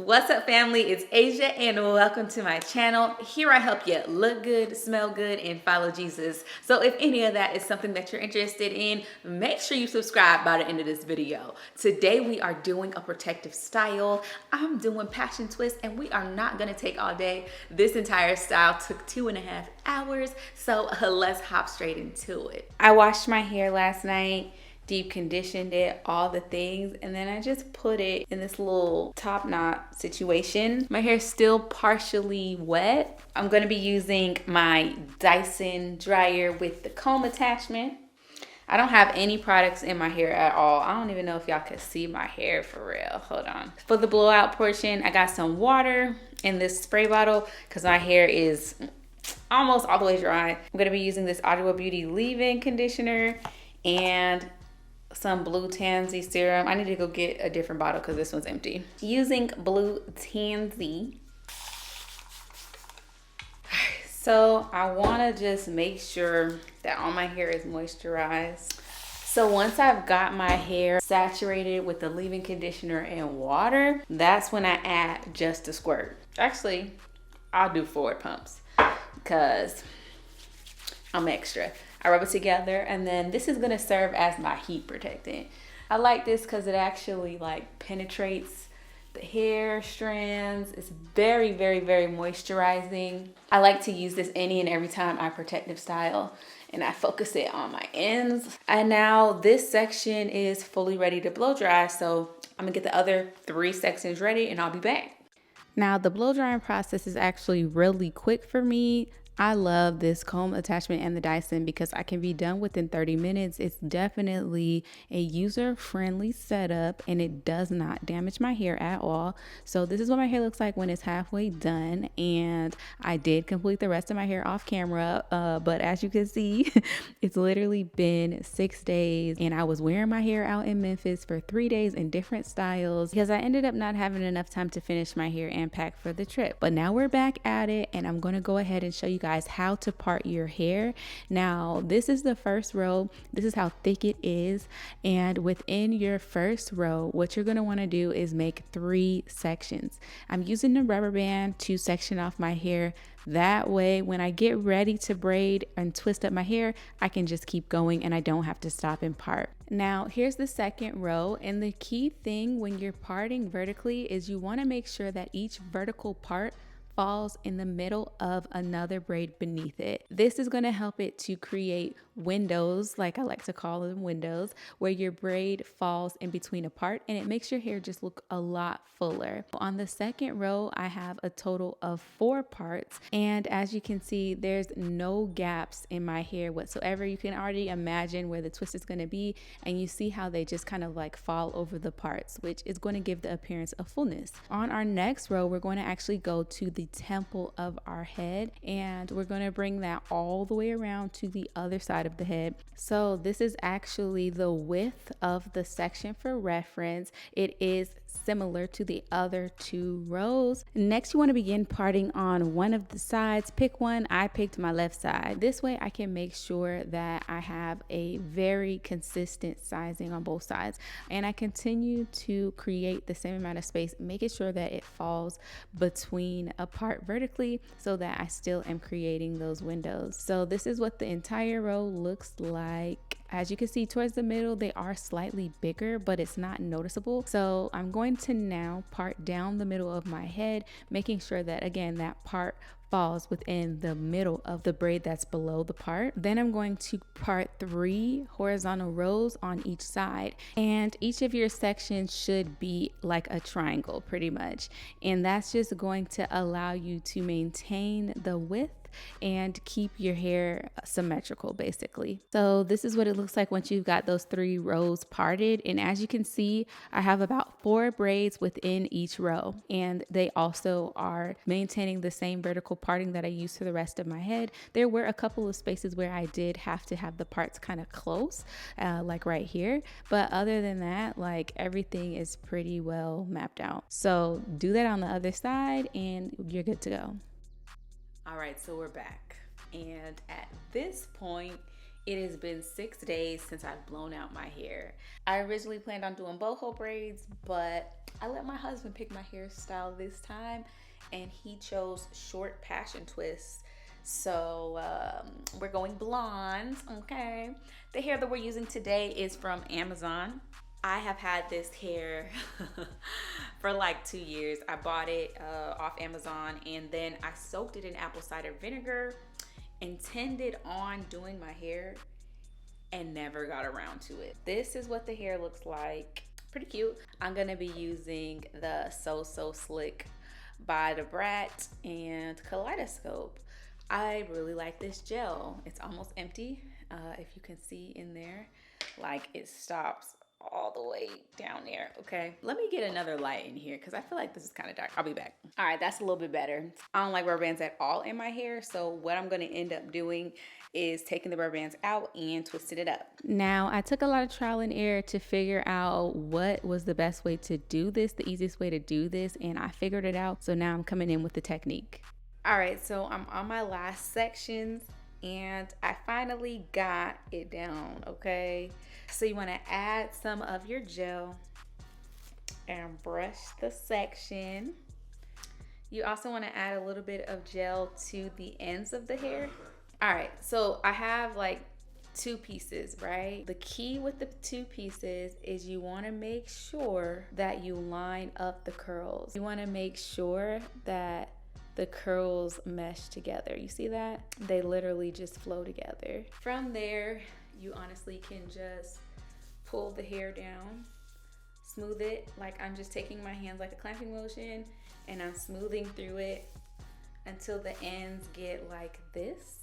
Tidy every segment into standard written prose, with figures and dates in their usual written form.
What's up, family? It's Asia and welcome to my channel. Here I help you look good, smell good, and follow Jesus. So if any of that is something that you're interested in, make sure you subscribe by the end of this video. Today we are doing a protective style. I'm doing passion twist and we are not gonna take all day. This entire style took 2.5 hours. So let's hop straight into it. I washed my hair last night, deep conditioned it, all the things, and then I just put it in this little top knot situation. My hair's still partially wet. I'm gonna be using my Dyson dryer with the comb attachment. I don't have any products in my hair at all. I don't even know if y'all can see my hair for real. Hold on. For the blowout portion, I got some water in this spray bottle because my hair is almost all the way dry. I'm gonna be using this Audio Beauty leave-in conditioner and some Blue Tansy serum. I need to go get a different bottle because this one's empty. Using Blue Tansy. So I want to just make sure that all my hair is moisturized. So once I've got my hair saturated with the leave-in conditioner and water, that's when I add just a squirt. Actually, I'll do 4 pumps because I'm extra. I rub it together, and then this is gonna serve as my heat protectant. I like this because it actually like penetrates the hair strands. It's very, very, very moisturizing. I like to use this any and every time I protective style, and I focus it on my ends. And now this section is fully ready to blow dry, so I'm gonna get the other 3 sections ready and I'll be back. Now the blow drying process is actually really quick for me. I love this comb attachment and the Dyson because I can be done within 30 minutes. It's definitely a user-friendly setup and it does not damage my hair at all. So this is what my hair looks like when it's halfway done, and I did complete the rest of my hair off camera, but as you can see, it's literally been 6 days, and I was wearing my hair out in Memphis for 3 days in different styles because I ended up not having enough time to finish my hair and pack for the trip. But now we're back at it, and I'm going to go ahead and show you guys how to part your hair. Now this is the first row. This is how thick it is, and within your first row what you're going to want to do is make 3 sections. I'm using the rubber band to section off my hair. That way when I get ready to braid and twist up my hair, I can just keep going and I don't have to stop and part. Now here's the second row, and the key thing when you're parting vertically is you want to make sure that each vertical part falls in the middle of another braid beneath it. This is going to help it to create windows, like I like to call them windows, where your braid falls in between a part and it makes your hair just look a lot fuller. On the second row, I have a total of 4 parts, and as you can see, there's no gaps in my hair whatsoever. You can already imagine where the twist is going to be, and you see how they just kind of like fall over the parts, which is going to give the appearance of fullness. On our next row, we're going to actually go to the temple of our head, and we're going to bring that all the way around to the other side of the head. So this is actually the width of the section for reference. It is similar to the other 2 rows. Next, you want to begin parting on one of the sides. Pick one. I picked my left side. This way I can make sure that I have a very consistent sizing on both sides, and I continue to create the same amount of space, making sure that it falls between a part vertically so that I still am creating those windows. So this is what the entire row looks like. As you can see towards the middle, they are slightly bigger, but it's not noticeable. So I'm going to now part down the middle of my head, making sure that again that part falls within the middle of the braid that's below the part. Then I'm going to part 3 horizontal rows on each side, and each of your sections should be like a triangle pretty much, and that's just going to allow you to maintain the width and keep your hair symmetrical basically. So this is what it looks like once you've got those 3 rows parted, and as you can see, I have about 4 braids within each row, and they also are maintaining the same vertical parting that I use for the rest of my head. There were a couple of spaces where I did have to have the parts kind of close, like right here, but other than that, like everything is pretty well mapped out. So do that on the other side and you're good to go. All right, so we're back, and at this point It has been 6 days since I've blown out my hair. I originally planned on doing boho braids, but I let my husband pick my hairstyle this time, and he chose short passion twists. So we're going blonde, okay? The hair that we're using today is from Amazon. I have had this hair for like 2 years. I bought it off Amazon, and then I soaked it in apple cider vinegar, intended on doing my hair, and never got around to it. This is what the hair looks like. Pretty cute. I'm gonna be using the So Slick by the Brat and Kaleidoscope. I really like this gel. It's almost empty. If you can see in there, like it stops all the way down there. Okay, let me get another light in here because I feel like this is kind of dark. I'll be back. All right, that's a little bit better. I don't like rubber bands at all in my hair, so what I'm going to end up doing is taking the rubber bands out and twisting it up. Now, I took a lot of trial and error to figure out what was the best way to do this, the easiest way to do this, and I figured it out. So now I'm coming in with the technique. All right, so I'm on my last sections, and I finally got it down, okay? So you want to add some of your gel and brush the section. You also want to add a little bit of gel to the ends of the hair. All right, so I have like 2 pieces, right? The key with the 2 pieces is you want to make sure that you line up the curls. You want to make sure that the curls mesh together. You see that? They literally just flow together. From there, you honestly can just pull the hair down, smooth it. Like I'm just taking my hands like a clamping motion and I'm smoothing through it until the ends get like this.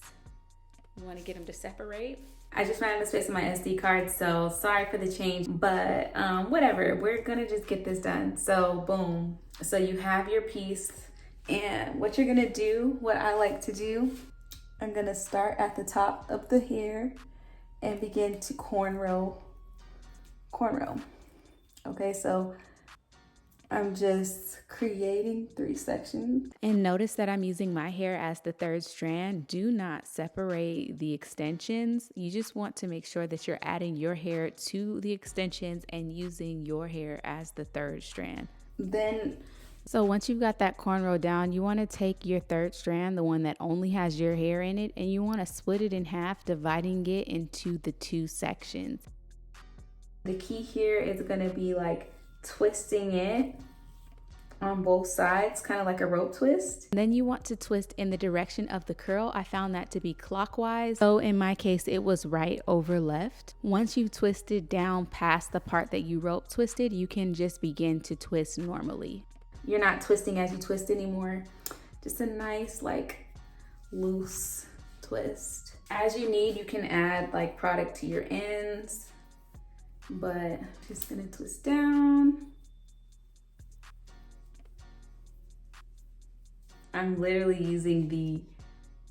You want to get them to separate. I just ran out of space on my SD card, so sorry for the change, but whatever. We're gonna just get this done. So boom. So you have your piece. And what you're gonna do, what I like to do, I'm gonna start at the top of the hair and begin to cornrow. Okay, so I'm just creating 3 sections. And notice that I'm using my hair as the 3rd strand. Do not separate the extensions. You just want to make sure that you're adding your hair to the extensions and using your hair as the 3rd strand. So once you've got that cornrow down, you want to take your 3rd strand, the one that only has your hair in it, and you want to split it in half, dividing it into the 2 sections. The key here is going to be like twisting it on both sides, kind of like a rope twist. And then you want to twist in the direction of the curl. I found that to be clockwise. So in my case, it was right over left. Once you've twisted down past the part that you rope twisted, you can just begin to twist normally. You're not twisting as you twist anymore. Just a nice like loose twist. As you need, you can add like product to your ends, but just gonna twist down. I'm literally using the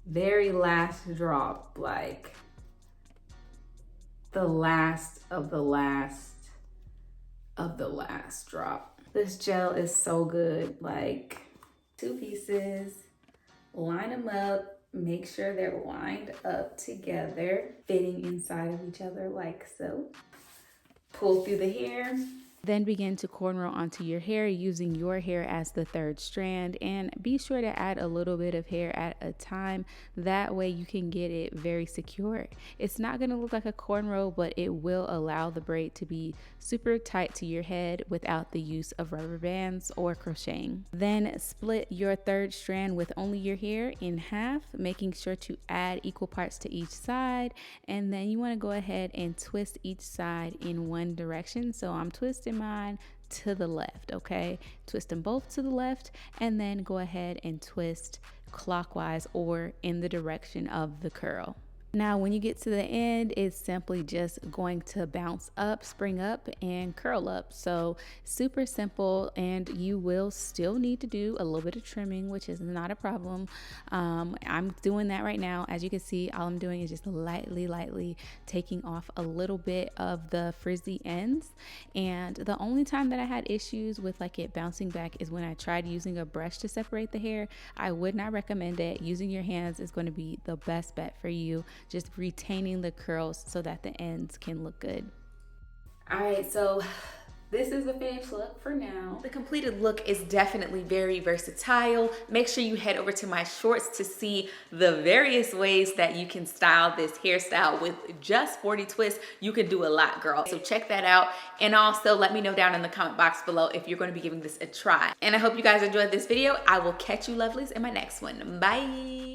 very last drop, like the last of the last of the last drop. This gel is so good. Like 2 pieces, line them up, make sure they're lined up together, fitting inside of each other like so. Pull through the hair. Then begin to cornrow onto your hair using your hair as the 3rd strand, and be sure to add a little bit of hair at a time. That way you can get it very secure. It's not going to look like a cornrow, but it will allow the braid to be super tight to your head without the use of rubber bands or crocheting. Then split your 3rd strand with only your hair in half, making sure to add equal parts to each side, and then you want to go ahead and twist each side in one direction. So I'm twisting mine to the left, okay? Twist them both to the left, and then go ahead and twist clockwise or in the direction of the curl. Now, when you get to the end, it's simply just going to bounce up, spring up, and curl up. So super simple, and you will still need to do a little bit of trimming, which is not a problem. I'm doing that right now. As you can see, all I'm doing is just lightly taking off a little bit of the frizzy ends. And the only time that I had issues with like it bouncing back is when I tried using a brush to separate the hair. I would not recommend it. Using your hands is going to be the best bet for you. just retaining the curls so that the ends can look good. All right, so this is the finished look for now. The completed look is definitely very versatile. Make sure you head over to my shorts to see the various ways that you can style this hairstyle. With just 40 twists, you can do a lot, girl. So check that out. And also let me know down in the comment box below if you're going to be giving this a try. And I hope you guys enjoyed this video. I will catch you lovelies in my next one. Bye.